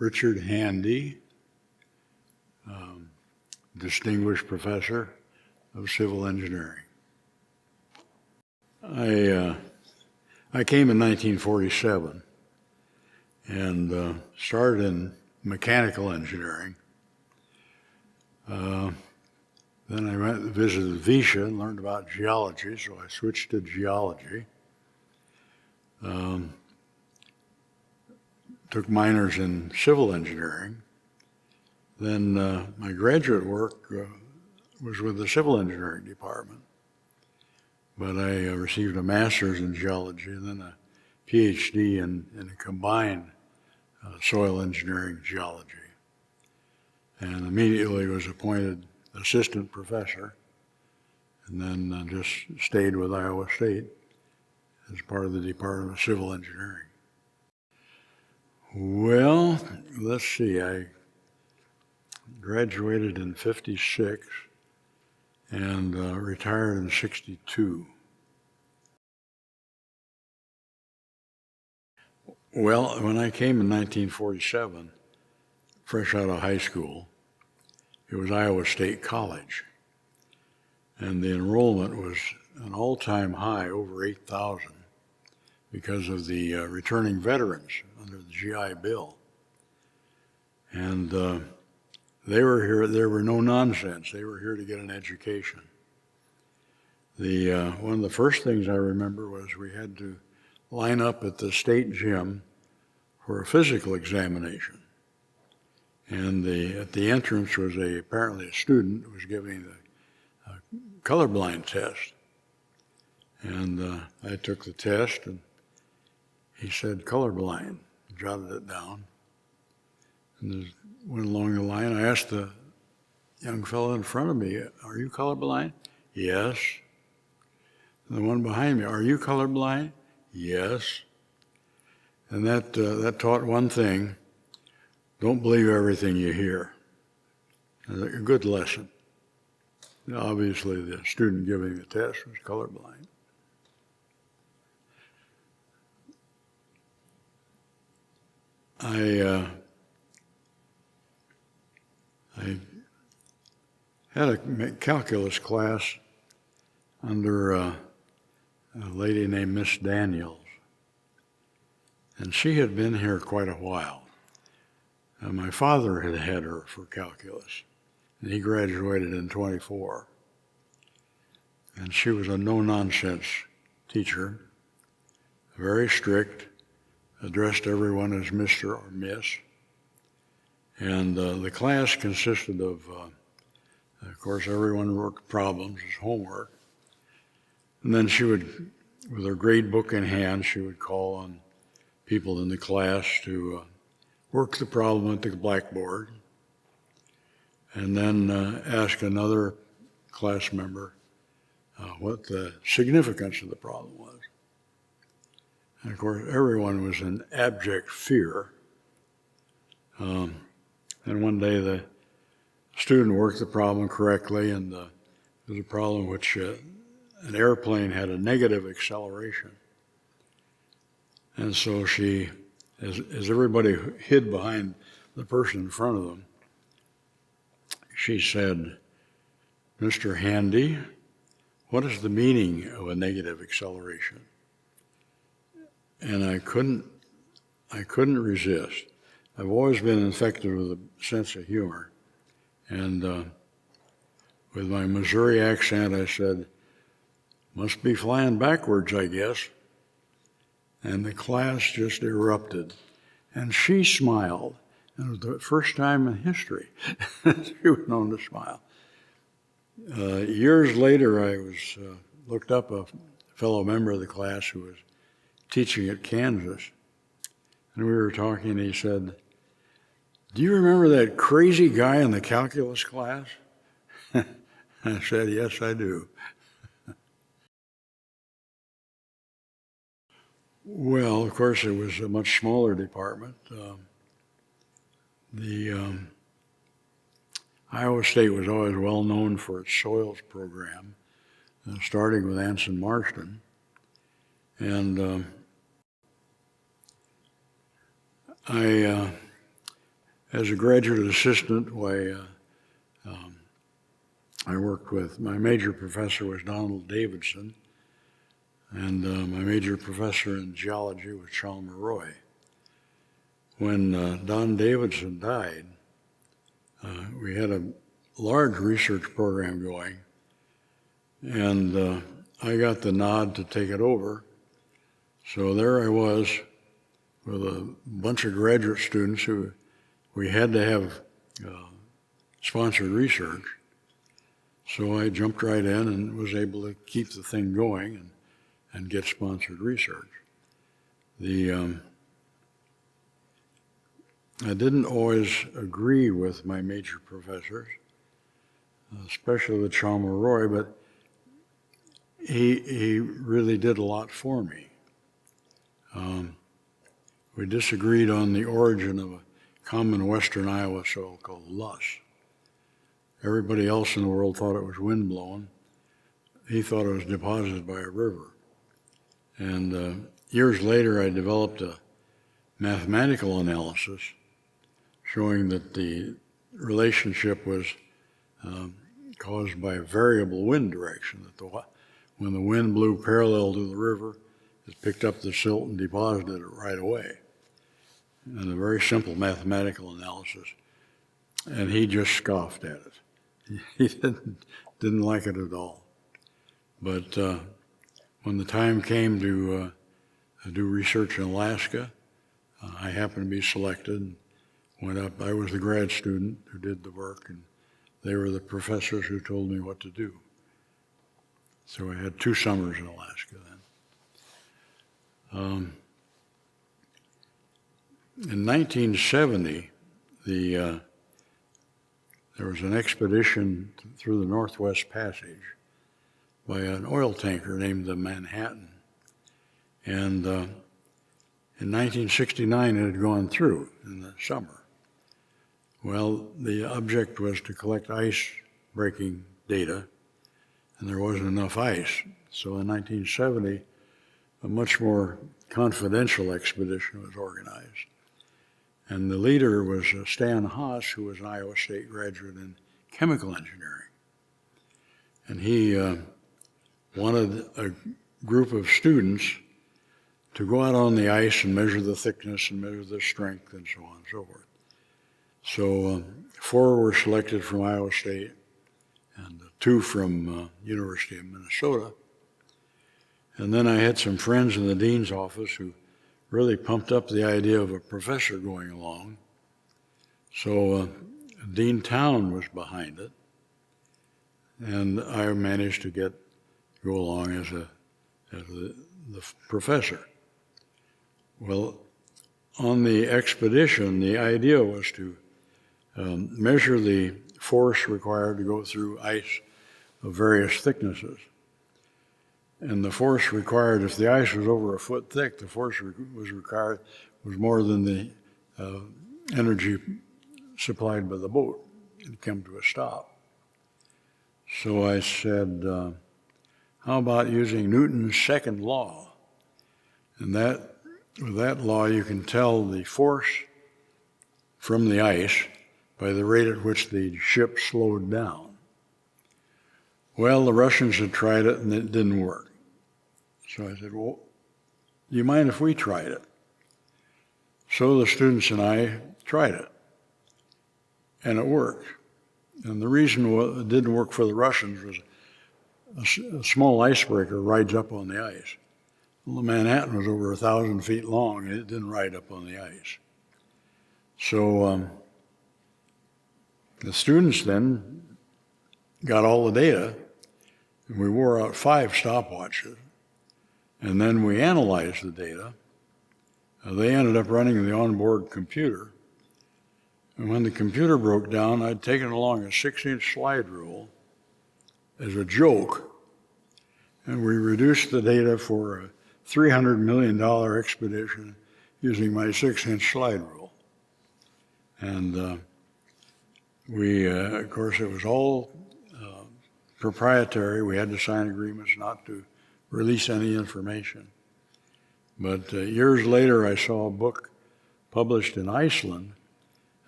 Richard Handy, Distinguished Professor of Civil Engineering. I came in 1947 and started in mechanical engineering. Then I went and visited Vicia and learned about geology, so I switched to geology. Took minors in civil engineering. Then my graduate work was with the civil engineering department. But I received a master's in geology and then a PhD in a combined soil engineering geology. And immediately was appointed assistant professor, and then just stayed with Iowa State as part of the Department of Civil Engineering. Well, let's see, I graduated in '56 and retired in '62. Well, when I came in 1947, fresh out of high school, it was Iowa State College. And the enrollment was an all-time high, over 8,000, because of the returning veterans under the GI Bill. And they were here, there were no nonsense. They were here to get an education. One of the first things I remember was we had to line up at the state gym for a physical examination. And at the entrance was apparently a student who was giving the colorblind test. And I took the test, and he said colorblind, jotted it down. And went along the line. I asked the young fellow in front of me, "Are you colorblind?" "Yes." And the one behind me, "Are you colorblind?" "Yes." And that taught one thing: don't believe everything you hear. A good lesson. Obviously, the student giving the test was colorblind. I had a calculus class under a lady named Miss Daniels, and she had been here quite a while. My father had had her for calculus, and he graduated in '24. And she was a no-nonsense teacher, very strict, addressed everyone as Mr. or Miss. And the class consisted of course, everyone worked problems as homework. And then she would, with her grade book in hand, she would call on people in the class to work the problem at the blackboard, and then ask another class member what the significance of the problem was. And of course, everyone was in abject fear. And one day the student worked the problem correctly, and it was a problem which an airplane had a negative acceleration. And so she, as everybody hid behind the person in front of them, she said, "Mr. Handy, what is the meaning of a negative acceleration?" And I couldn't resist. I've always been infected with a sense of humor. And with my Missouri accent, I said, "Must be flying backwards, I guess." And the class just erupted. And she smiled. And it was the first time in history she was known to smile. Years later, I was looked up a fellow member of the class who was teaching at Kansas. And we were talking, and he said, "Do you remember that crazy guy in the calculus class?" I said, "Yes, I do." Well, of course, it was a much smaller department. Iowa State was always well known for its soils program, starting with Anson Marston. And I As a graduate assistant, I worked with, my major professor was Donald Davidson, and my major professor in geology was Chalmer Roy. When Don Davidson died, we had a large research program going, and I got the nod to take it over. So there I was with a bunch of graduate students who we had to have sponsored research. So I jumped right in and was able to keep the thing going and get sponsored research. I didn't always agree with my major professors, especially with Chalmer Roy, but he really did a lot for me. We disagreed on the origin of a common western Iowa soil called loess. Everybody else in the world thought it was windblown. He thought it was deposited by a river. And years later, I developed a mathematical analysis showing that the relationship was caused by a variable wind direction, that when the wind blew parallel to the river, it picked up the silt and deposited it right away. And a very simple mathematical analysis. And he just scoffed at it. He didn't like it at all. But when the time came to do research in Alaska, I happened to be selected and went up. I was the grad student who did the work, and they were the professors who told me what to do. So I had 2 summers in Alaska then. In 1970, there was an expedition through the Northwest Passage by an oil tanker named the Manhattan. And in 1969, it had gone through in the summer. Well, the object was to collect ice-breaking data, and there wasn't enough ice. So in 1970, a much more confidential expedition was organized. And the leader was Stan Haas, who was an Iowa State graduate in chemical engineering. And he wanted a group of students to go out on the ice and measure the thickness and measure the strength and so on and so forth. So 4 were selected from Iowa State and 2 from University of Minnesota. And then I had some friends in the dean's office who really pumped up the idea of a professor going along. So Dean Town was behind it, and I managed to go along as the professor. Well, on the expedition, the idea was to measure the force required to go through ice of various thicknesses. And the force required, if the ice was over a foot thick, the force was required was more than the energy supplied by the boat. It came to a stop. So I said, how about using Newton's second law? And with that law, you can tell the force from the ice by the rate at which the ship slowed down. Well, the Russians had tried it and it didn't work. So I said, well, do you mind if we tried it? So the students and I tried it, and it worked. And the reason it didn't work for the Russians was a small icebreaker rides up on the ice. Well, the Manhattan was over 1,000 feet long, and it didn't ride up on the ice. So the students then got all the data, and we wore out 5 stopwatches. And then we analyzed the data. They ended up running the onboard computer. And when the computer broke down, I'd taken along a 6-inch slide rule as a joke. And we reduced the data for a $300 million expedition using my 6-inch slide rule. And of course, it was all proprietary. We had to sign agreements not to release any information. But years later, I saw a book published in Iceland,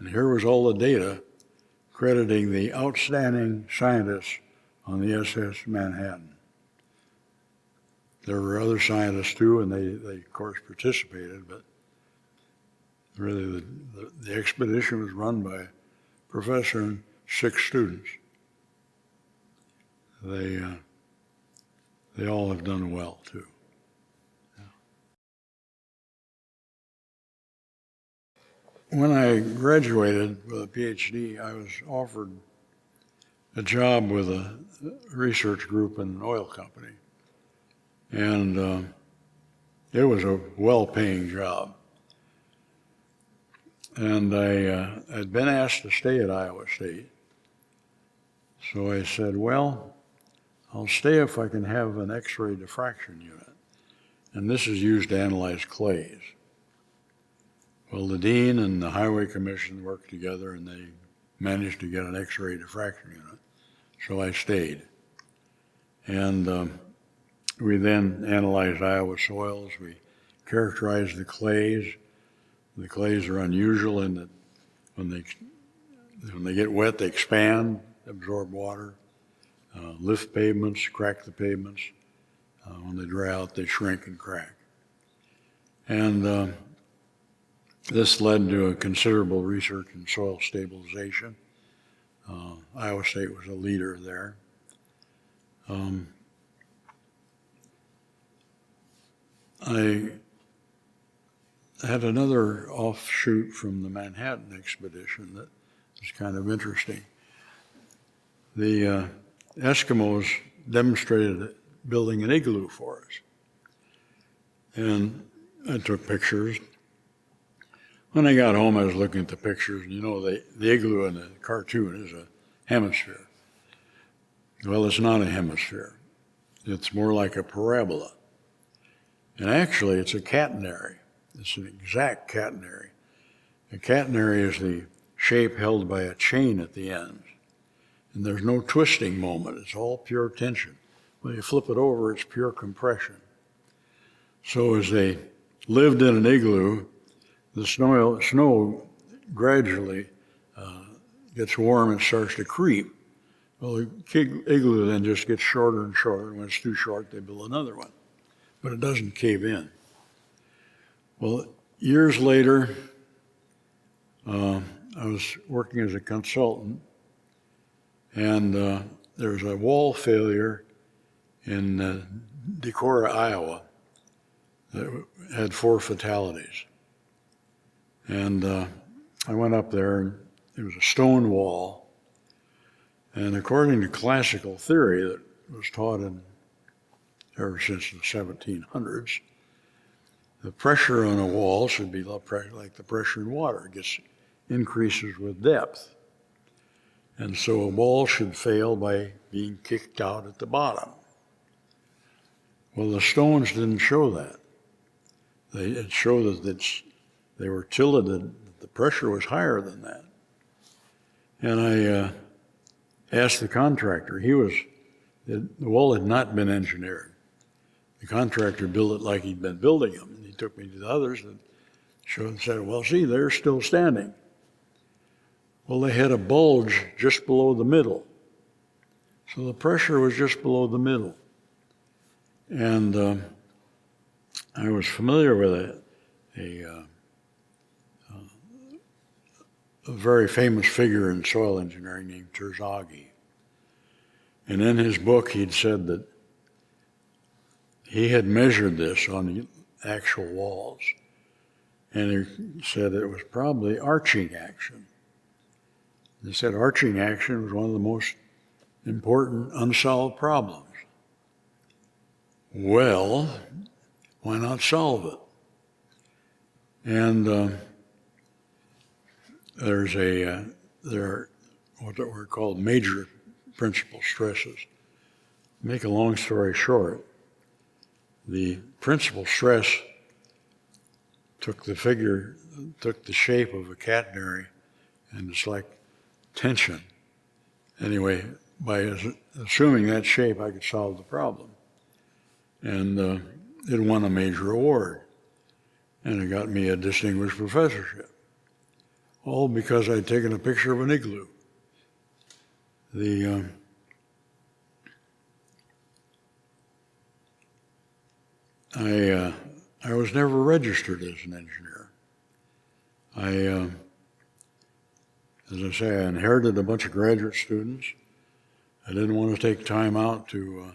And here was all the data crediting the outstanding scientists on the SS Manhattan. There were other scientists too, and they of course participated, but really the expedition was run by a professor and 6 students. They all have done well too. When I graduated with a PhD, I was offered a job with a research group in an oil company. And it was a well-paying job. And I had been asked to stay at Iowa State. So I said, well, I'll stay if I can have an X-ray diffraction unit. And this is used to analyze clays. Well, the dean and the highway commission worked together and they managed to get an X-ray diffraction unit. So I stayed. And we then analyzed Iowa soils. We characterized the clays. The clays are unusual in that when they get wet, they expand, absorb water, lift pavements, crack the pavements. When they dry out, they shrink and crack. And this led to a considerable research in soil stabilization. Iowa State was a leader there. I had another offshoot from the Manhattan expedition that was kind of interesting. The Eskimos demonstrated building an igloo for us. And I took pictures. When I got home, I was looking at the pictures, and you know, the igloo in the cartoon is a hemisphere. Well, it's not a hemisphere. It's more like a parabola. And actually, it's a catenary. It's an exact catenary. A catenary is the shape held by a chain at the end. And there's no twisting moment. It's all pure tension. When you flip it over, it's pure compression. So as they lived in an igloo, the snow gradually gets warm and starts to creep. Well, the igloo then just gets shorter and shorter. And when it's too short, they build another one. But it doesn't cave in. Well, years later, I was working as a consultant, and there was a wall failure in Decorah, Iowa, that had 4 fatalities. And I went up there, and it was a stone wall. And according to classical theory that was taught ever since the 1700s, the pressure on a wall should be like the pressure in water. It increases with depth. And so a wall should fail by being kicked out at the bottom. Well, the stones didn't show that. It showed that they were tilted, that the pressure was higher than that. And I asked the contractor. The wall had not been engineered. The contractor built it like he'd been building them. And he took me to the others and said, well, see, they're still standing. Well, they had a bulge just below the middle. So the pressure was just below the middle. And I was familiar with a very famous figure in soil engineering named Terzaghi. And in his book, he'd said that he had measured this on the actual walls. And he said it was probably arching action. He said arching action was one of the most important unsolved problems. Well, why not solve it? And there are what were called major principal stresses. To make a long story short, the principal stress took the shape of a catenary, and it's like tension. Anyway, by assuming that shape, I could solve the problem. And it won a major award, and it got me a distinguished professorship. all because I'd taken a picture of an igloo. I was never registered as an engineer. As I say, I inherited a bunch of graduate students. I didn't want to take time out to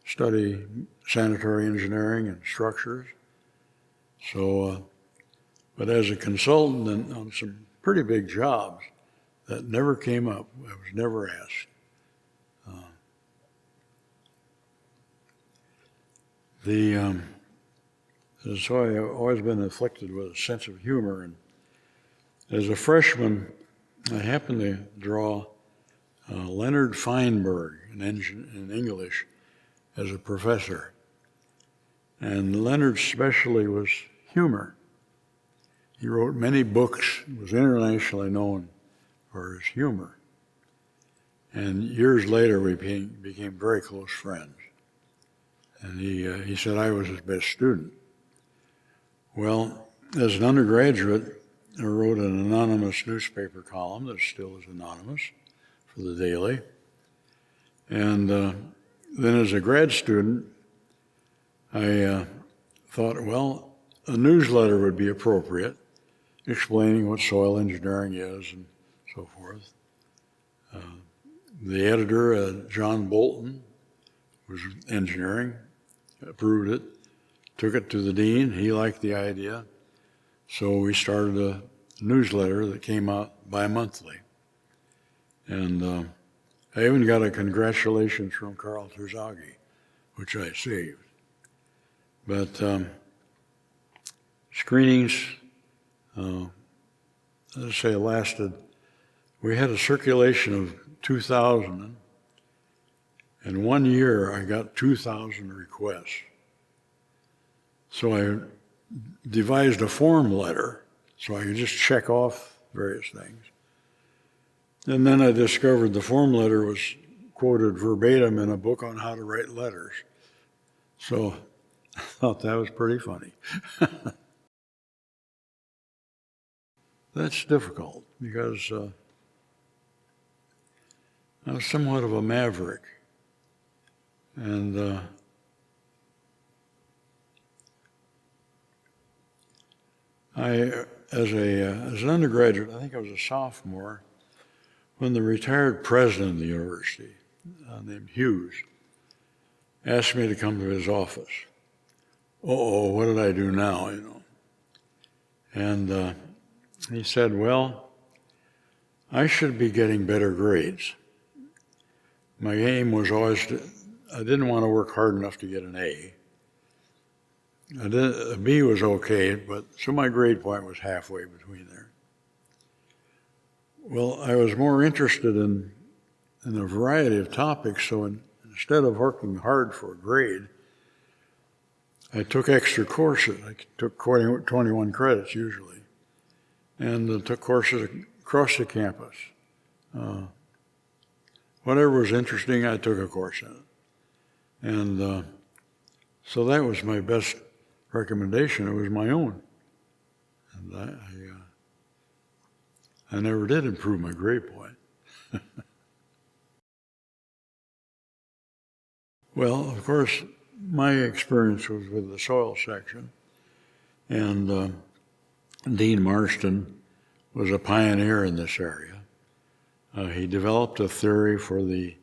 study sanitary engineering and structures. So, but as a consultant on some pretty big jobs, that never came up. I was never asked. So I've always been afflicted with a sense of humor. And as a freshman, I happened to draw Leonard Feinberg in English as a professor. And Leonard's specialty was humor. He wrote many books, was internationally known for his humor. And years later, we became very close friends. And he said I was his best student. Well, as an undergraduate, I wrote an anonymous newspaper column that still is anonymous for the Daily. And then as a grad student, I thought, well, a newsletter would be appropriate, explaining what soil engineering is and so forth. The editor, John Bolton, was engineering, approved it, took it to the dean. He liked the idea. So we started a newsletter that came out bi-monthly. And I even got a congratulations from Carl Terzaghi, which I saved. But screenings, let's say, lasted, we had a circulation of 2,000. And 1 year I got 2,000 requests. So I devised a form letter so I could just check off various things. And then I discovered the form letter was quoted verbatim in a book on how to write letters. So I thought that was pretty funny. That's difficult because I was somewhat of a maverick. And as an undergraduate, I think I was a sophomore, when the retired president of the university, named Hughes, asked me to come to his office. What did I do now, And he said, well, I should be getting better grades. My aim was always I didn't want to work hard enough to get an A. A B was okay, so my grade point was halfway between there. Well, I was more interested in a variety of topics, so instead of working hard for a grade, I took extra courses. I took 21 credits usually, and took courses across the campus. Whatever was interesting, I took a course in it. And so that was my best recommendation. It was my own. And I never did improve my grade point. Well, of course, my experience was with the soil section. And Dean Marston was a pioneer in this area. He developed a theory for the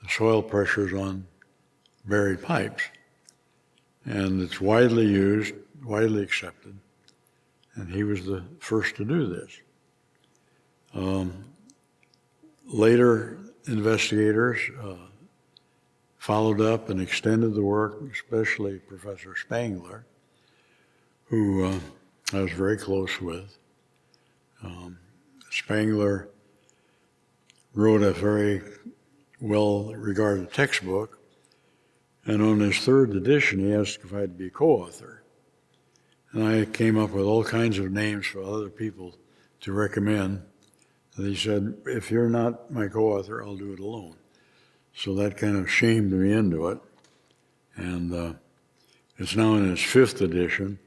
soil pressures on buried pipes. And it's widely used, widely accepted. And he was the first to do this. Later investigators followed up and extended the work, especially Professor Spangler, who I was very close with. Spangler wrote a very well-regarded textbook, and on his third edition, he asked if I'd be co-author. And I came up with all kinds of names for other people to recommend. And he said, if you're not my co-author, I'll do it alone. So that kind of shamed me into it. And it's now in its 5th edition.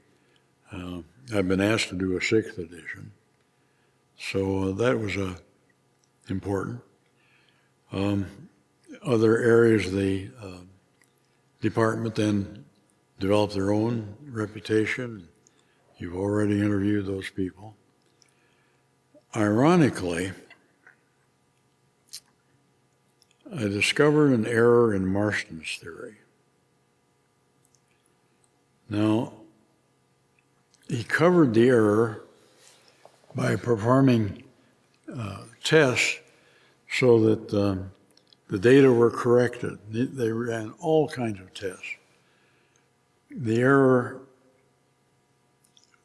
I've been asked to do a 6th edition. So that was important. Other areas of the department then developed their own reputation. You've already interviewed those people. Ironically, I discovered an error in Marston's theory. Now, he covered the error by performing tests so that the data were corrected. They ran all kinds of tests. The error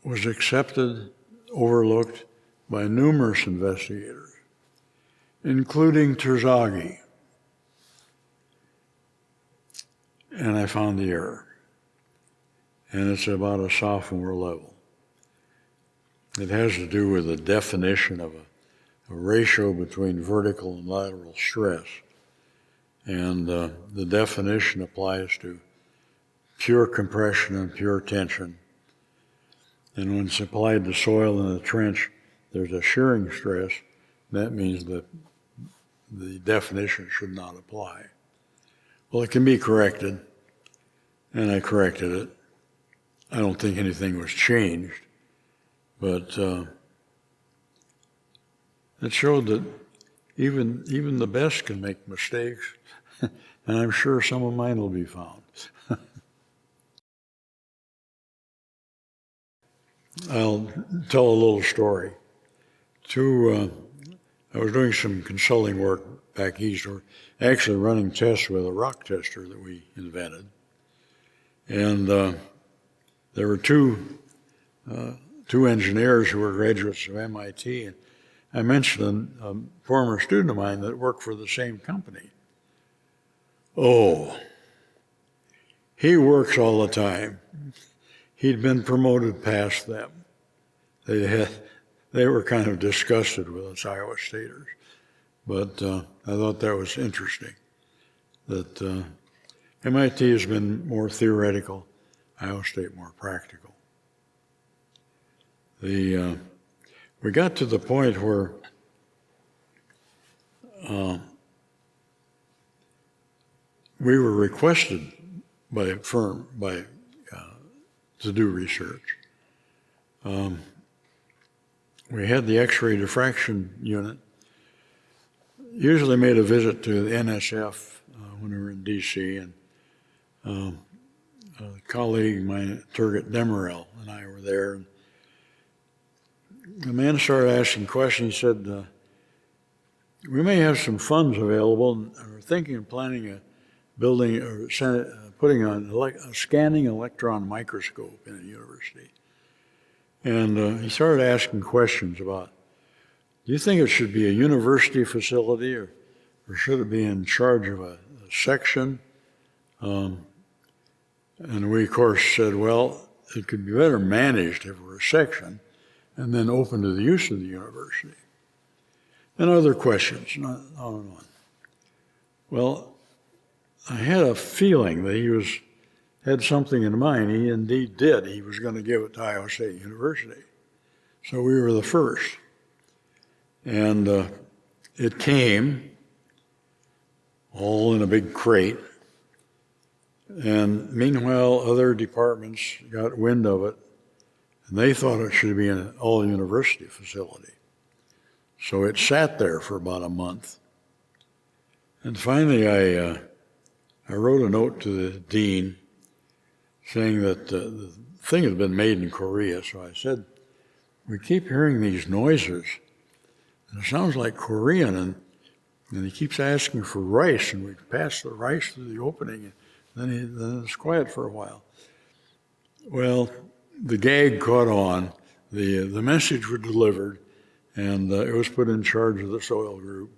was accepted, overlooked by numerous investigators, including Terzaghi. And I found the error. And it's about a sophomore level. It has to do with the definition of a ratio between vertical and lateral stress. And the definition applies to pure compression and pure tension. And when it's applied to soil in a trench, there's a shearing stress. That means that the definition should not apply. Well, it can be corrected, and I corrected it. I don't think anything was changed, but it showed that even the best can make mistakes, and I'm sure some of mine will be found. I'll tell a little story. I was doing some consulting work back east, or actually running tests with a rock tester that we invented. And there were two engineers who were graduates of MIT, and I mentioned a former student of mine that worked for the same company. Oh, he works all the time. He'd been promoted past them. They were kind of disgusted with us Iowa Staters. But I thought that was interesting, that MIT has been more theoretical, Iowa State more practical. We got to the point where we were requested by a firm to do research. We had the X-ray diffraction unit. Usually made a visit to the NSF when we were in D.C., and a colleague, my Turgut Demirel, and I were there. And the man started asking questions. He said, we may have some funds available, and we're thinking of planning a building or putting on a scanning electron microscope in a university. And he started asking questions about, do you think it should be a university facility, or should it be in charge of a section? And we, of course, said, well, it could be better managed if it were a section and then open to the use of the university. And other questions, on and on. Well, I had a feeling that he had something in mind. He indeed did. He was going to give it to Iowa State University. So we were the first. And it came all in a big crate. And meanwhile, other departments got wind of it, and they thought it should be an all-university facility. So it sat there for about a month. And finally, I wrote a note to the dean saying that the thing had been made in Korea. So I said, we keep hearing these noises, and it sounds like Korean, and he keeps asking for rice, and we pass the rice through the opening, and then it's quiet for a while. Well, the gag caught on, the message was delivered, and it was put in charge of the soil group,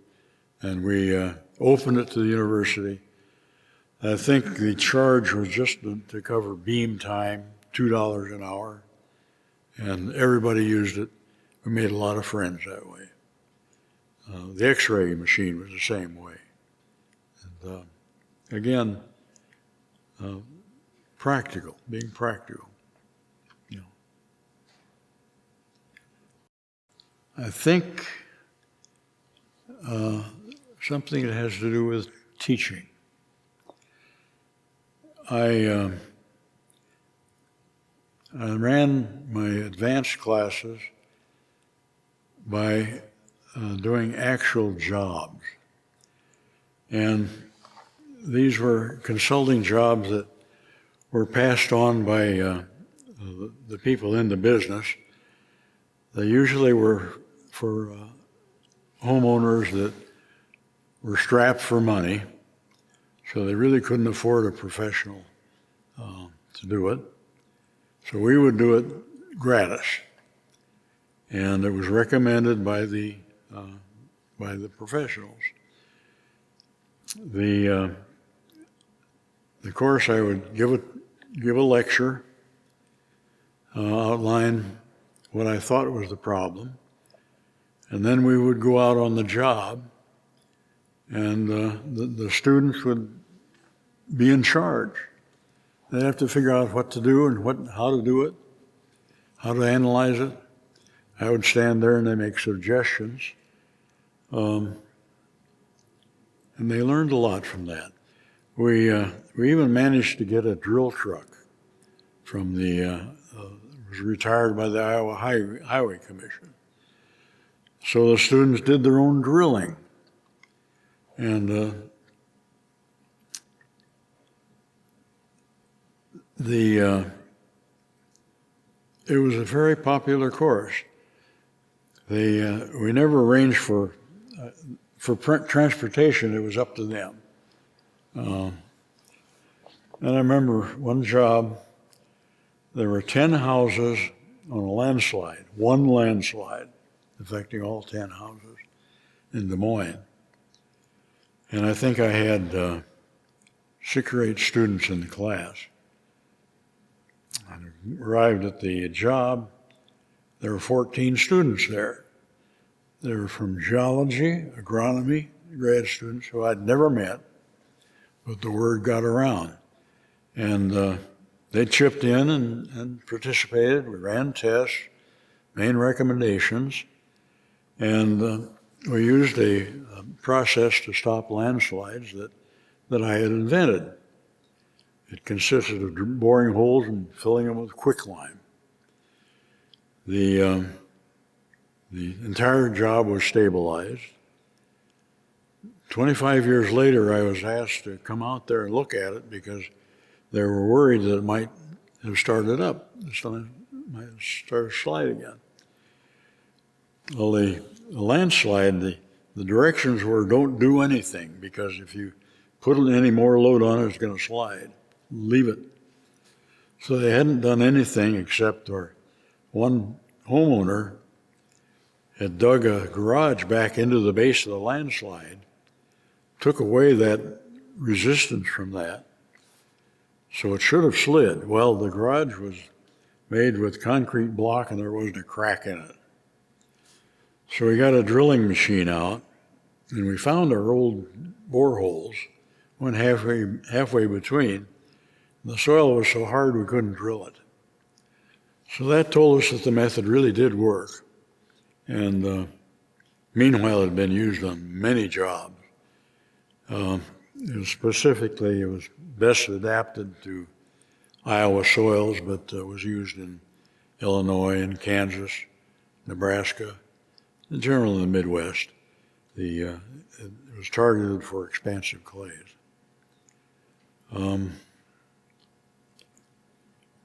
and we opened it to the university. I think the charge was just to cover beam time, $2 an hour, and everybody used it. We made a lot of friends that way. The X-ray machine was the same way. And again, practical, being practical. You know. I think something that has to do with teaching. I ran my advanced classes by doing actual jobs. And these were consulting jobs that were passed on by the people in the business. They usually were for homeowners that were strapped for money, so they really couldn't afford a professional to do it. So we would do it gratis, and it was recommended by the professionals. The course, I would give a lecture, outline what I thought was the problem, and then we would go out on the job, and the students would be in charge. They'd have to figure out what to do and how to do it, how to analyze it. I would stand there and they make suggestions. And they learned a lot from that. We even managed to get a drill truck from was retired by the Iowa Highway Commission. So the students did their own drilling. And it was a very popular course. We never arranged for transportation. It was up to them. And I remember one job, there were 10 houses on a landslide, one landslide, affecting all 10 houses in Des Moines. And I think I had 6 or 8 students in the class. I arrived at the job. There were 14 students there. They were from geology, agronomy, grad students who I'd never met, but the word got around. And they chipped in and participated. We ran tests, made recommendations, and we used a process to stop landslides that I had invented. It consisted of boring holes and filling them with quicklime. The entire job was stabilized. 25 years later, I was asked to come out there and look at it because they were worried that it might have started up. It might have started to slide again. Well, the landslide, the directions were don't do anything, because if you put any more load on it, it's going to slide. Leave it. So they hadn't done anything except one homeowner had dug a garage back into the base of the landslide, took away that resistance from that, so it should have slid. Well, the garage was made with concrete block and there wasn't a crack in it. So we got a drilling machine out and we found our old boreholes, went halfway between. The soil was so hard we couldn't drill it. So that told us that the method really did work. And meanwhile, it had been used on many jobs. Specifically, it was best adapted to Iowa soils, but was used in Illinois and Kansas, Nebraska, and generally in the Midwest. It was targeted for expansive clays.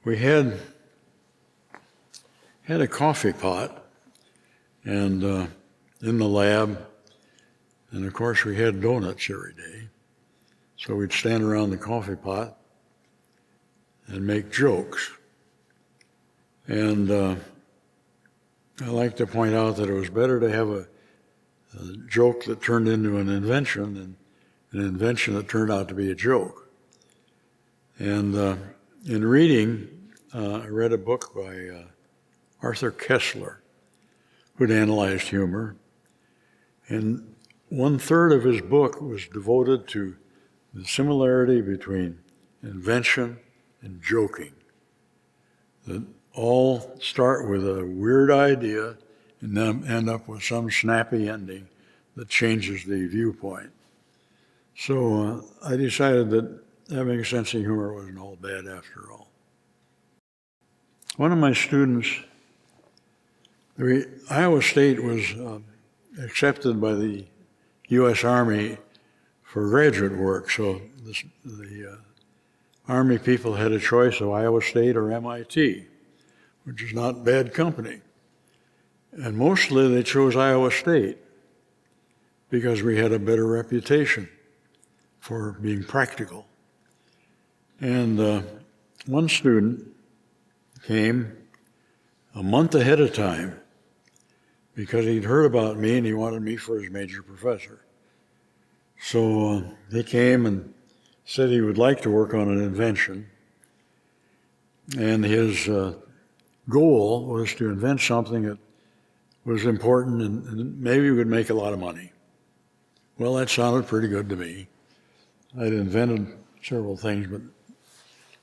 We had a coffee pot, and in the lab, and of course we had donuts every day. So we'd stand around the coffee pot and make jokes. And I like to point out that it was better to have a joke that turned into an invention than an invention that turned out to be a joke. And in reading, I read a book by Arthur Koestler, who'd analyzed humor. And 1/3 of his book was devoted to the similarity between invention and joking. That all start with a weird idea and then end up with some snappy ending that changes the viewpoint. So I decided that having a sense of humor wasn't all bad after all. One of my students, Iowa State was accepted by the U.S. Army for graduate work, so the Army people had a choice of Iowa State or MIT, which is not bad company. And mostly they chose Iowa State because we had a better reputation for being practical. And one student came a month ahead of time because he'd heard about me and he wanted me for his major professor. So he came and said he would like to work on an invention. And his goal was to invent something that was important and maybe would make a lot of money. Well, that sounded pretty good to me. I'd invented several things, but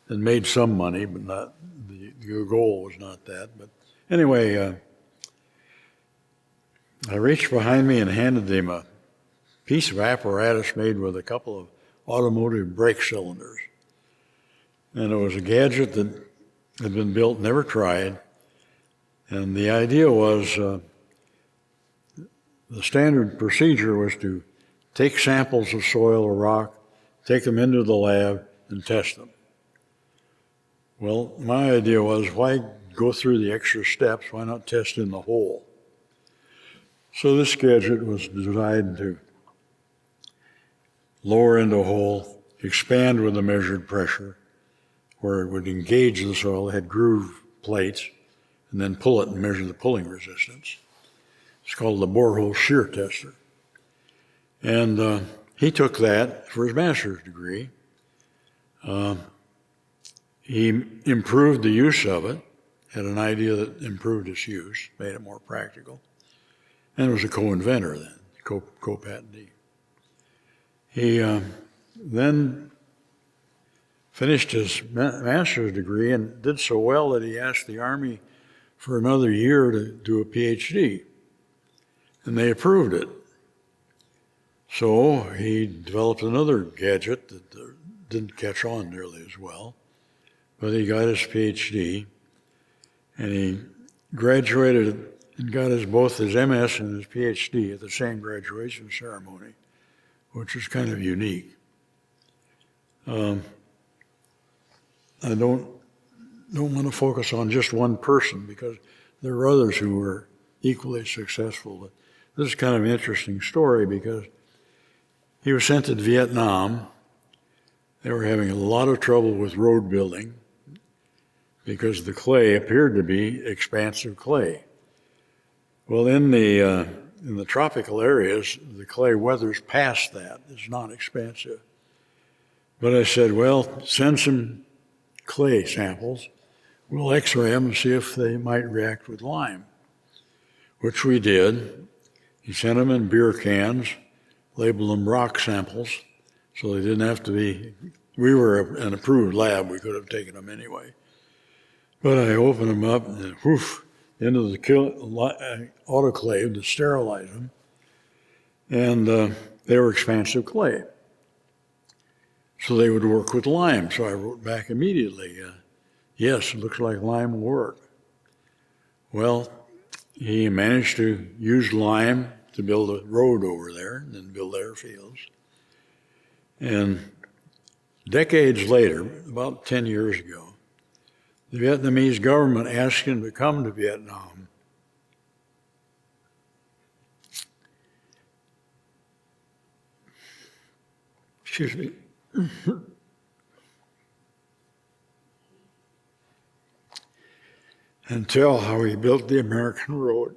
and made some money, but not the goal was not that. But anyway, I reached behind me and handed him a piece of apparatus made with a couple of automotive brake cylinders. And it was a gadget that had been built, never tried. And the idea was the standard procedure was to take samples of soil or rock, take them into the lab, and test them. Well, my idea was, why go through the extra steps? Why not test in the hole? So this gadget was designed to lower into a hole, expand with the measured pressure, where it would engage the soil. It had groove plates, and then pull it and measure the pulling resistance. It's called the borehole shear tester. And he took that for his master's degree. He improved the use of it, had an idea that improved its use, made it more practical, and was a co-inventor then, co-patentee. He then finished his master's degree and did so well that he asked the Army for another year to do a PhD, and they approved it. So he developed another gadget that didn't catch on nearly as well, but he got his PhD, and he graduated and got both his MS and his PhD at the same graduation ceremony, which is kind of unique. I don't want to focus on just one person because there are others who were equally successful. But this is kind of an interesting story because he was sent to Vietnam. They were having a lot of trouble with road building because the clay appeared to be expansive clay. Well, in the tropical areas, the clay weathers past that. It's not expansive. But I said, well, send some clay samples. We'll x-ray them and see if they might react with lime, which we did. He sent them in beer cans, labeled them rock samples, so they didn't have to be, we were an approved lab, we could have taken them anyway. But I opened them up and whoof, into the autoclave to sterilize them, and they were expansive clay. So they would work with lime. So I wrote back immediately, yes, it looks like lime will work. Well, he managed to use lime to build a road over there and then build airfields. And decades later, about 10 years ago, the Vietnamese government asked him to come to Vietnam. Excuse me. And tell how he built the American road.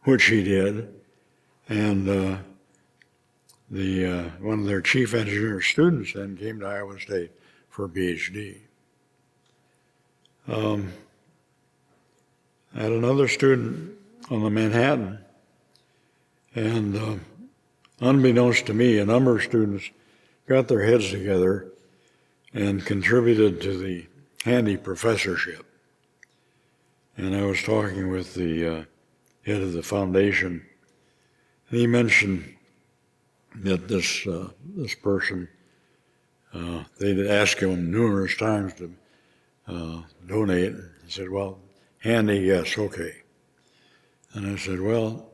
Which he did. And one of their chief engineer students then came to Iowa State for a PhD. I had another student on the Manhattan, and unbeknownst to me, a number of students got their heads together and contributed to the handy professorship. And I was talking with the head of the foundation, and he mentioned that this person, they'd asked him numerous times to donate. He said, well, handy, yes, okay. And I said, well,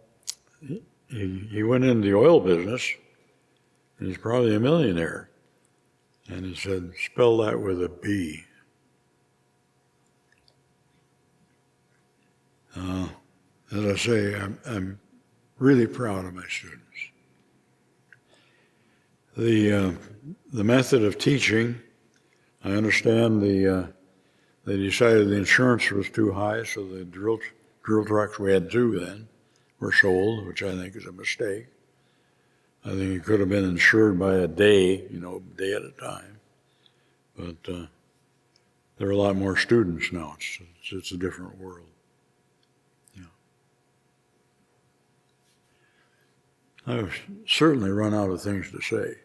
he went into the oil business, and he's probably a millionaire. And he said, spell that with a B. As I say, I'm really proud of my students. The method of teaching, I understand they decided the insurance was too high, so the drill trucks, we had two then, were sold, which I think is a mistake. I think it could have been insured by a day, day at a time. But there are a lot more students now. It's a different world. I've certainly run out of things to say.